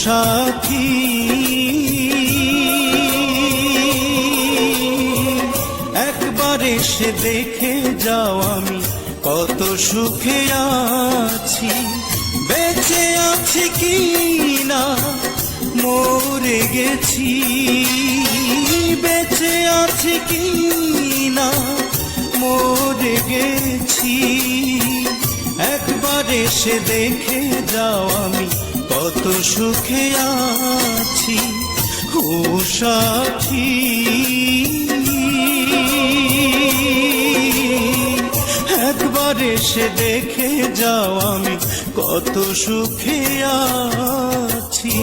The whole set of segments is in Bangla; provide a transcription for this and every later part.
সাথী একবার এসে দেখে যাও আমি কত সুখে আছি, বেঁচে আছি কি না মরে গেছি, বেঁচে আছি কি না মরে গেছি। একবার এসে দেখে যাও আমি কত সুখে আছি। ও সাথী একবার এসে দেখে যাও আমি কত সুখে আছি।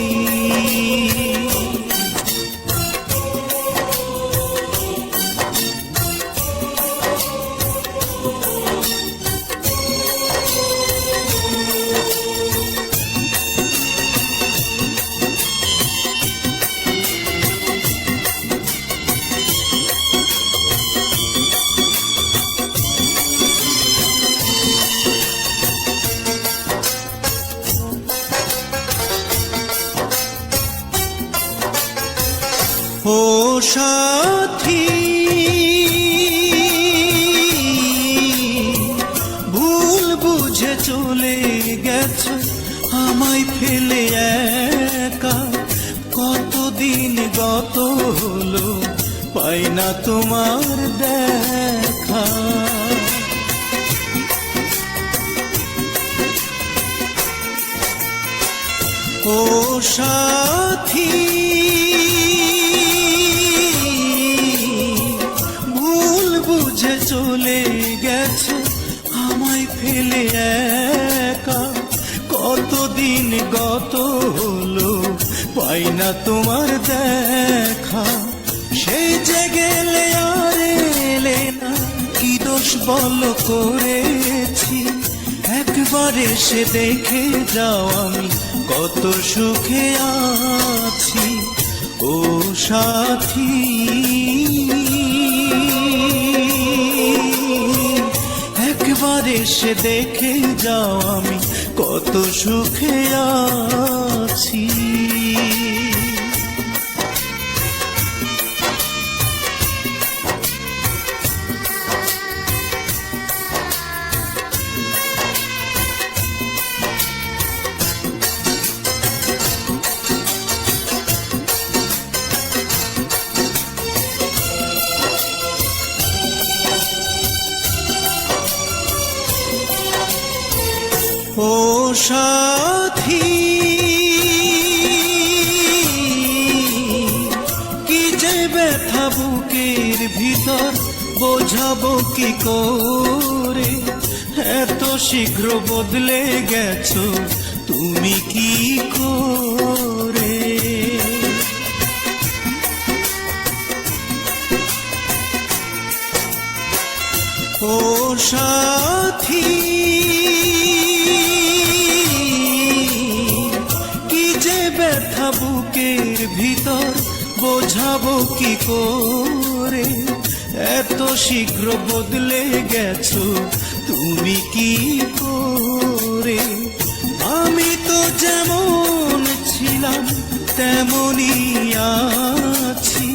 ও সাথী ভুল বুঝে চলে গেছো আমায় ফেলে একা, কতদিন গত হলো পাই না তোমার দেখা। ও সাথী চলে গেছে আমায় ফেলে একা, কতদিন গত হলো পাই না তোমার দেখা। সেই যে গেলে আর এলে না, কি দোষ বল করেছি, একবার এসে দেখে যাও আমি কত সুখে আছি। ও সাথী একবার এসে দেখে যাও আমি কত সুখে আছি। ও সাথী কি যে ব্যথা বুকের ভিতর বোঝাবো কি করে, এত শীঘ্র বদলে গেছো তুমি কি করে। ও সাথী ব্যথা বুকের ভিতর বোঝাবো কি করে, এত শীঘ্র বদলে গেছো তুমি কি করে। আমি তো যেমন ছিলাম তেমনই আছি,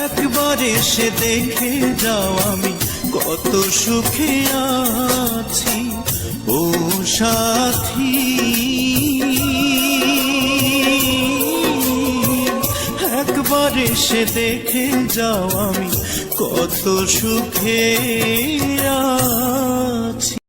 একবার এসে দেখে যাও আমি কত সুখে আছি। ও সাথী একবার এসে দেখে যাও আমি কত সুখে আছি।